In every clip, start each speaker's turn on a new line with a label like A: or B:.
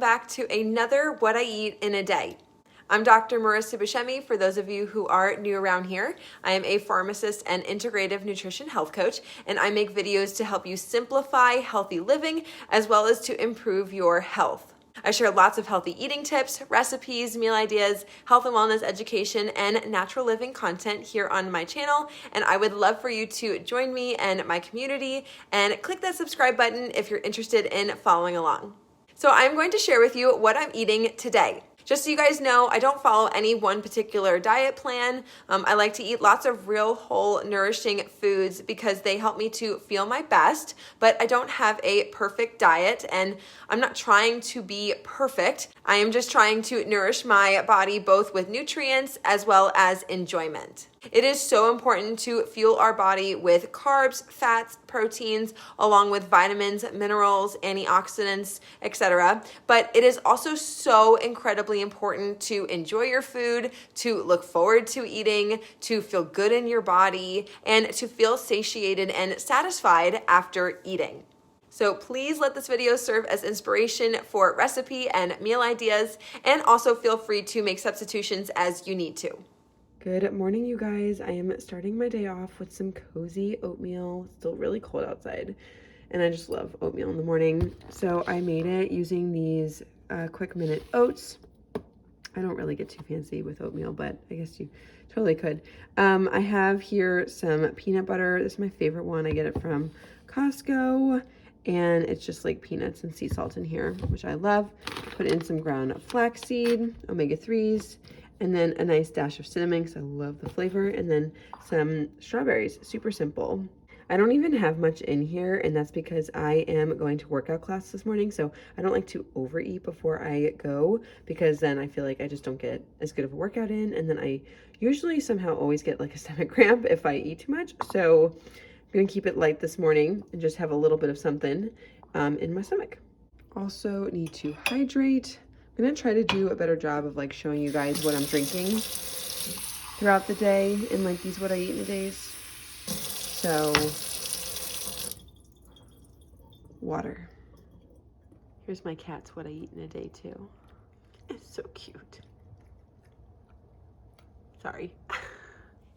A: back to another What I Eat in a Day. I'm Dr. Marissa Buscemi, for those of you who are new around here. I am a pharmacist and integrative nutrition health coach, and I make videos to help you simplify healthy living as well as to improve your health. I share lots of healthy eating tips, recipes, meal ideas, health and wellness education, and natural living content here on my channel, and I would love for you to join me and my community and click that subscribe button if you're interested in following along. So I'm going to share with you what I'm eating today. Just so you guys know, I don't follow any one particular diet plan. I like to eat lots of real, whole, nourishing foods because they help me to feel my best, but I don't have a perfect diet, and I'm not trying to be perfect. I am just trying to nourish my body both with nutrients as well as enjoyment. It is so important to fuel our body with carbs, fats, proteins, along with vitamins, minerals, antioxidants, etc. But it is also so incredibly important to enjoy your food, to look forward to eating, to feel good in your body, and to feel satiated and satisfied after eating. So please let this video serve as inspiration for recipe and meal ideas, and also feel free to make substitutions as you need to. Good morning, you guys. I am starting my day off with some cozy oatmeal. It's still really cold outside, and I just love oatmeal in the morning. So I made it using these quick minute oats. I don't really get too fancy with oatmeal, but I guess you totally could. I have here some peanut butter. This is my favorite one. I get it from Costco, and it's just like peanuts and sea salt in here, which I love. Put in some ground flaxseed, omega-3s, and then a nice dash of cinnamon because I love the flavor, and then some strawberries. Super simple. I don't even have much in here, and that's because I am going to workout class this morning, so I don't like to overeat before I go, because then I feel like I just don't get as good of a workout in, and then I usually somehow always get like a stomach cramp if I eat too much. So I'm gonna keep it light this morning and just have a little bit of something in my stomach. Also need to hydrate. I'm gonna try to do a better job of like showing you guys what I'm drinking throughout the day in like these What I Eat in a Days. So, water. Here's my cat's What I Eat in a Day too. It's so cute. Sorry.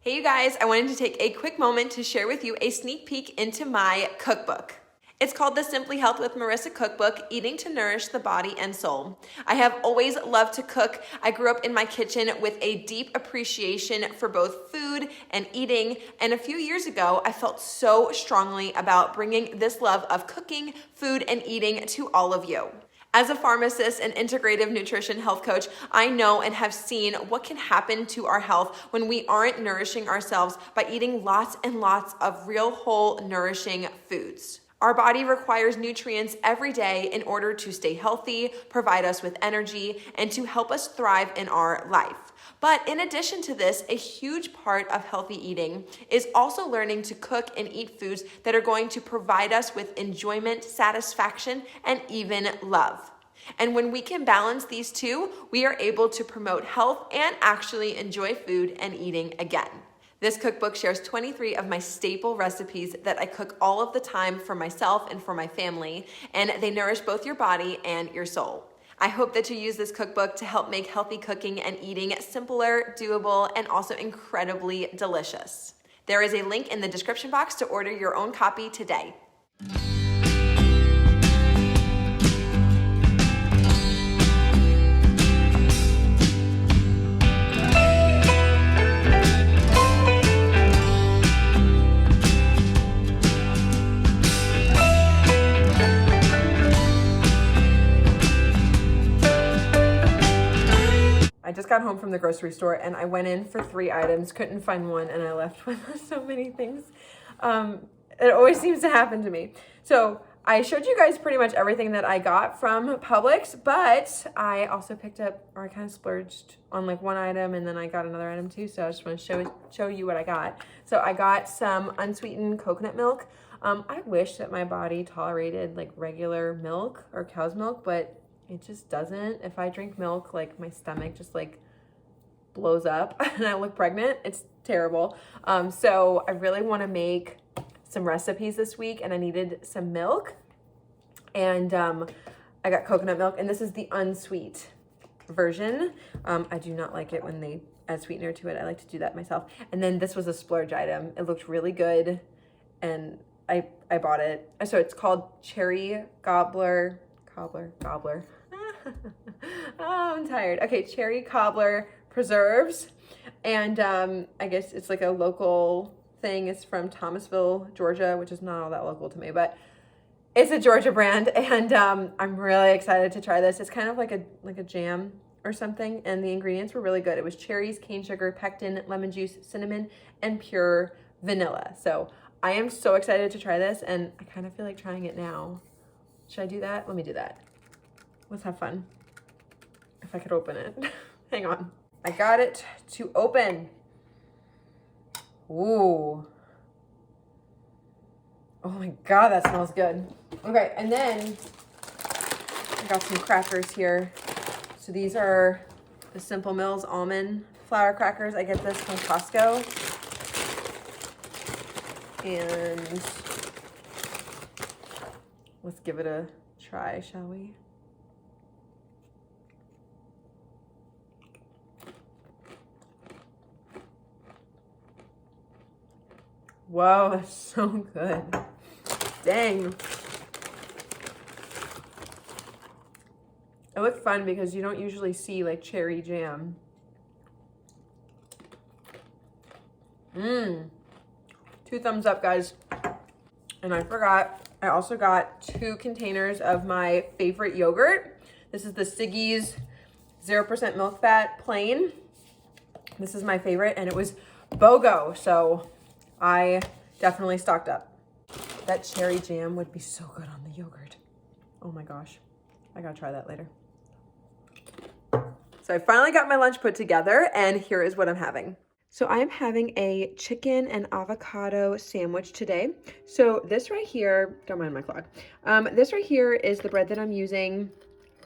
A: Hey you guys, I wanted to take a quick moment to share with you a sneak peek into my cookbook. It's called the Simply Health with Marissa Cookbook, Eating to Nourish the Body and Soul. I have always loved to cook. I grew up in my kitchen with a deep appreciation for both food and eating, and a few years ago, I felt so strongly about bringing this love of cooking, food, and eating to all of you. As a pharmacist and integrative nutrition health coach, I know and have seen what can happen to our health when we aren't nourishing ourselves by eating lots and lots of real, whole, nourishing foods. Our body requires nutrients every day in order to stay healthy, provide us with energy, and to help us thrive in our life. But in addition to this, a huge part of healthy eating is also learning to cook and eat foods that are going to provide us with enjoyment, satisfaction, and even love. And when we can balance these two, we are able to promote health and actually enjoy food and eating again. This cookbook shares 23 of my staple recipes that I cook all of the time for myself and for my family, and they nourish both your body and your soul. I hope that you use this cookbook to help make healthy cooking and eating simpler, doable, and also incredibly delicious. There is a link in the description box to order your own copy today. I just got home from the grocery store and I went in for 3 items, couldn't find one, and I left with so many things. It always seems to happen to me. So I showed you guys pretty much everything that I got from Publix, but I also picked up, or I kind of splurged on like one item, and then I got another item too, so I just want to show you what I got. So I got some unsweetened coconut milk. I wish that my body tolerated like regular milk or cow's milk, but it just doesn't. If I drink milk, like my stomach just like blows up and I look pregnant. It's terrible. So I really want to make some recipes this week, and I needed some milk. And I got coconut milk, and this is the unsweet version. I do not like it when they add sweetener to it. I like to do that myself. And then this was a splurge item. It looked really good, and I bought it. So it's called Cherry Gobbler. Oh, I'm tired. Okay, Cherry Cobbler Preserves. And I guess it's like a local thing. It's from Thomasville, Georgia, which is not all that local to me, but it's a Georgia brand, and I'm really excited to try this. It's kind of like a jam or something, and the ingredients were really good. It was cherries, cane sugar, pectin, lemon juice, cinnamon, and pure vanilla. So I am so excited to try this, and I kind of feel like trying it now. Should I do that? Let me do that. Let's have fun. If I could open it. Hang on. I got it to open. Ooh. Oh my God, that smells good. Okay, and then I got some crackers here. So these are the Simple Mills almond flour crackers. I get this from Costco. And let's give it a try, shall we? Wow, that's so good. Dang. It looked fun because you don't usually see like cherry jam. Mmm. 2 thumbs up, guys. And I forgot, I also got 2 containers of my favorite yogurt. This is the Siggi's 0% milk fat plain. This is my favorite, and it was BOGO, so I definitely stocked up. That cherry jam would be so good on the yogurt. Oh my gosh, I gotta try that later. So I finally got my lunch put together, and here is what I'm having. So I am having a chicken and avocado sandwich today. So this right here, don't mind my clock. This right here is the bread that I'm using.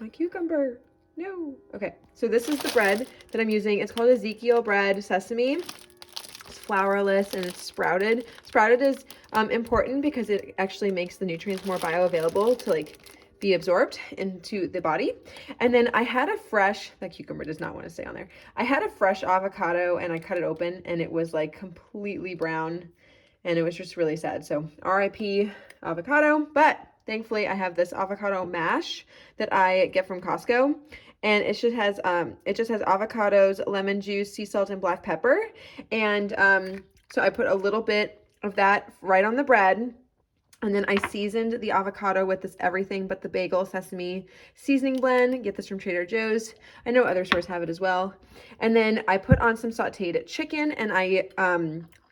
A: My cucumber, no. Okay, so this is the bread that I'm using. It's called Ezekiel bread sesame. It's flourless and it's sprouted. Sprouted is important because it actually makes the nutrients more bioavailable to like be absorbed into the body. And then I had a fresh, that cucumber does not want to stay on there. I had a fresh avocado and I cut it open and it was like completely brown and it was just really sad. So RIP avocado, but thankfully I have this avocado mash that I get from Costco. And it just has avocados, lemon juice, sea salt, and black pepper. And so I put a little bit of that right on the bread. And then I seasoned the avocado with this everything but the bagel sesame seasoning blend. Get this from Trader Joe's. I know other stores have it as well. And then I put on some sauteed chicken, and I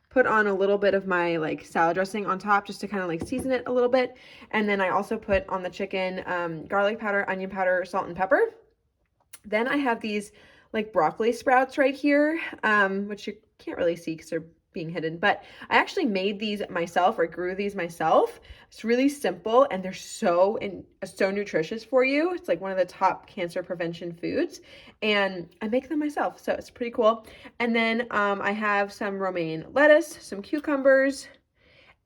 A: put on a little bit of my like salad dressing on top just to kind of like season it a little bit. And then I also put on the chicken garlic powder, onion powder, salt, and pepper. Then I have these like broccoli sprouts right here, which you can't really see because they're being hidden, but I actually made these myself or grew these myself. It's really simple and they're so nutritious for you. It's like one of the top cancer prevention foods, and I make them myself, so it's pretty cool. And then I have some romaine lettuce, some cucumbers,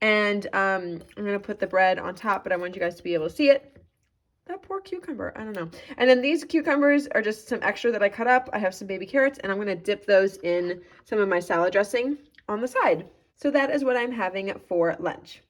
A: and I'm gonna put the bread on top, but I want you guys to be able to see it. That poor cucumber, I don't know. And then these cucumbers are just some extra that I cut up. I have some baby carrots, and I'm gonna dip those in some of my salad dressing on the side. So that is what I'm having for lunch.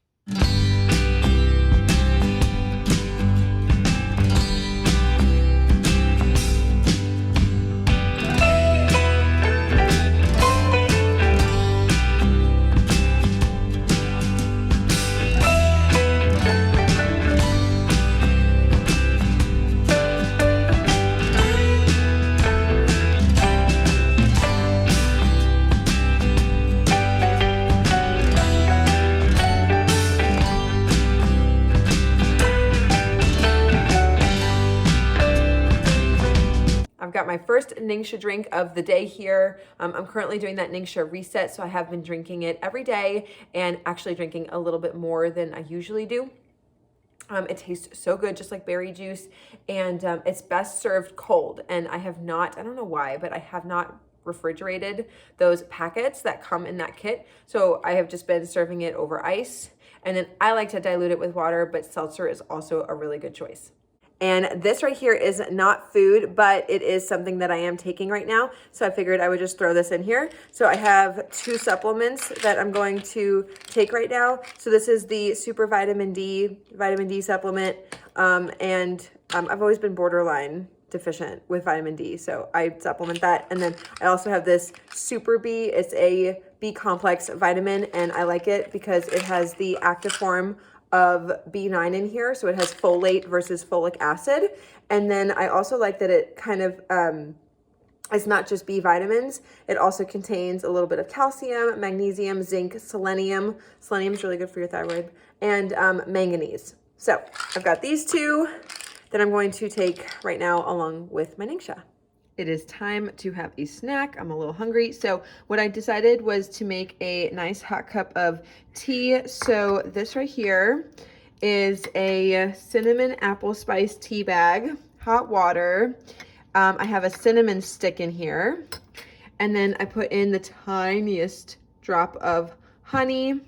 A: Got my first Ningxia drink of the day here. I'm currently doing that Ningxia reset, so I have been drinking it every day and actually drinking a little bit more than I usually do. It tastes so good, just like berry juice, and it's best served cold. And I have not, I don't know why, but I have not refrigerated those packets that come in that kit. So I have just been serving it over ice. And then I like to dilute it with water, but seltzer is also a really good choice. And this right here is not food, but it is something that I am taking right now. So I figured I would just throw this in here. So I have 2 supplements that I'm going to take right now. So this is the Super Vitamin D supplement. I've always been borderline deficient with vitamin D, so I supplement that. And then I also have this Super B. It's a B complex vitamin, and I like it because it has the active form of B9 in here, so it has folate versus folic acid. And then I also like that it kind of it's not just B vitamins. It also contains a little bit of calcium, magnesium, zinc, selenium. Selenium is really good for your thyroid, and manganese. So I've got these 2 that I'm going to take right now along with my Ningxia. It is time to have a snack. I'm a little hungry. So what I decided was to make a nice hot cup of tea. So this right here is a cinnamon apple spice tea bag, hot water. I have a cinnamon stick in here. And then I put in the tiniest drop of honey.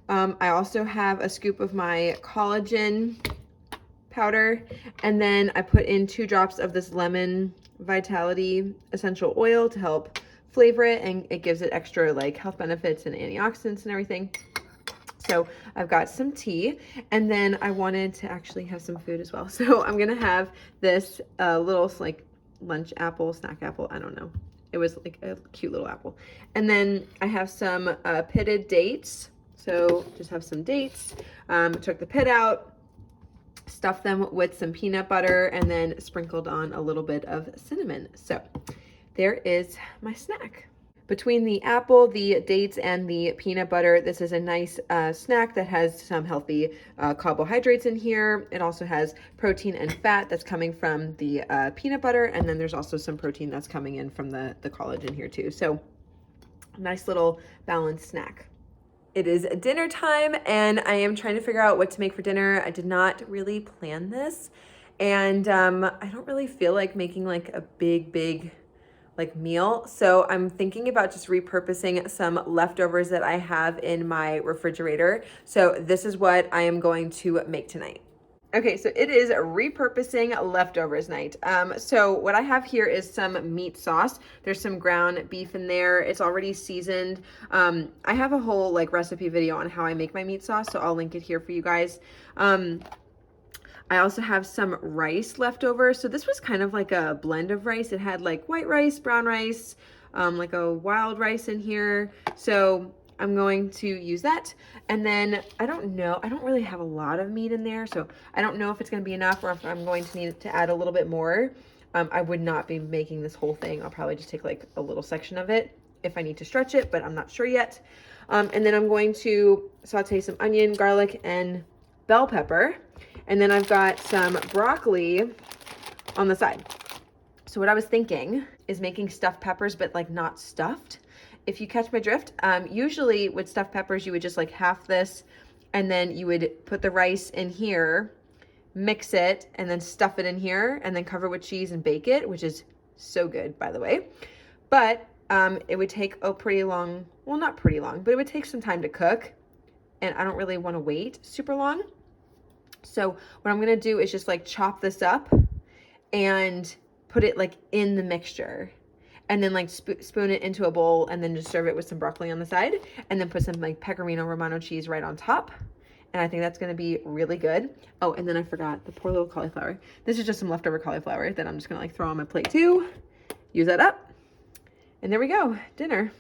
A: I also have a scoop of my collagen powder. And then I put in 2 drops of this lemon vitality essential oil to help flavor it, and it gives it extra like health benefits and antioxidants and everything. So I've got some tea, and then I wanted to actually have some food as well. So I'm gonna have this little like lunch apple, snack apple, I don't know. It was like a cute little apple. And then I have some pitted dates. So just have some dates. Took the pit out, stuffed them with some peanut butter, and then sprinkled on a little bit of cinnamon. So there is my snack. Between the apple, the dates, and the peanut butter, this is a nice snack that has some healthy carbohydrates in here. It also has protein and fat that's coming from the peanut butter, and then there's also some protein that's coming in from the collagen here too. So nice little balanced snack. It is dinner time, and I am trying to figure out what to make for dinner. I did not really plan this, and I don't really feel like making like a big like meal. So I'm thinking about just repurposing some leftovers that I have in my refrigerator. So this is what I am going to make tonight. Okay, so it is repurposing leftovers night. So what I have here is some meat sauce. There's some ground beef in there. It's already seasoned. I have a whole like recipe video on how I make my meat sauce, so I'll link it here for you guys. I also have some rice left over. So this was kind of like a blend of rice. It had like white rice, brown rice, like a wild rice in here. So I'm going to use that. And then I don't know, I don't really have a lot of meat in there, so I don't know if it's going to be enough or if I'm going to need to add a little bit more. I would not be making this whole thing. I'll probably just take like a little section of it if I need to stretch it, but I'm not sure yet. And then I'm going to saute some onion, garlic, and bell pepper. And then I've got some broccoli on the side. So what I was thinking is making stuffed peppers, but like not stuffed. If you catch my drift, usually with stuffed peppers, you would just like half this, and then you would put the rice in here, mix it, and then stuff it in here, and then cover with cheese and bake it, which is so good, by the way. But it would take a pretty long, well, not pretty long, but it would take some time to cook, and I don't really want to wait super long. So what I'm gonna do is just like chop this up and put it like in the mixture, and then like spoon it into a bowl, and then just serve it with some broccoli on the side, and then put some like Pecorino Romano cheese right on top. And I think that's gonna be really good. Oh, and then I forgot the poor little cauliflower. This is just some leftover cauliflower that I'm just gonna like throw on my plate too. Use that up. And there we go, dinner.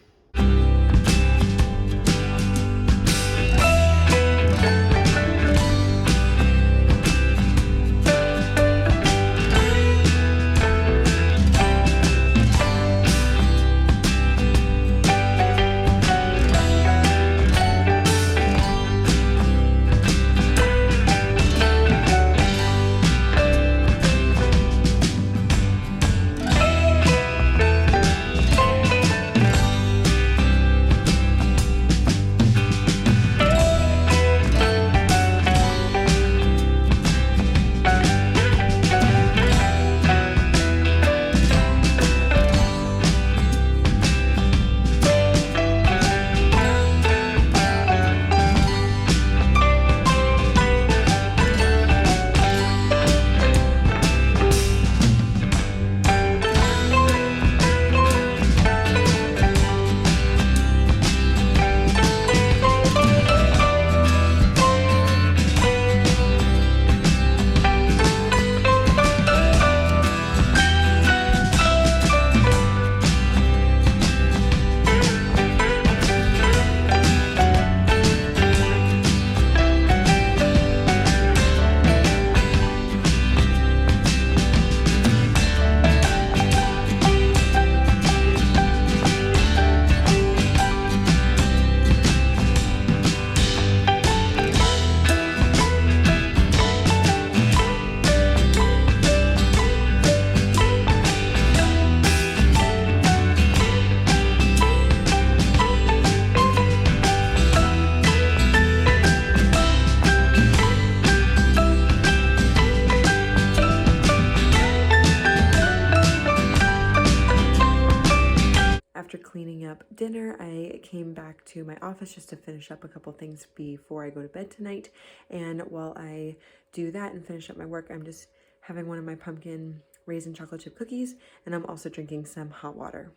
A: after cleaning up dinner, I came back to my office just to finish up a couple things before I go to bed tonight. And while I do that and finish up my work, I'm just having one of my pumpkin raisin chocolate chip cookies, and I'm also drinking some hot water.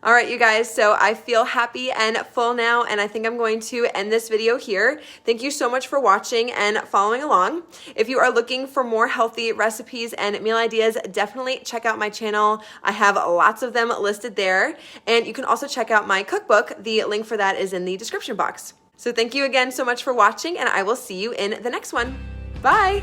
A: All right, you guys, so I feel happy and full now, and I think I'm going to end this video here. Thank you so much for watching and following along. If you are looking for more healthy recipes and meal ideas, definitely check out my channel. I have lots of them listed there, and you can also check out my cookbook. The link for that is in the description box. So thank you again so much for watching, and I will see you in the next one. Bye.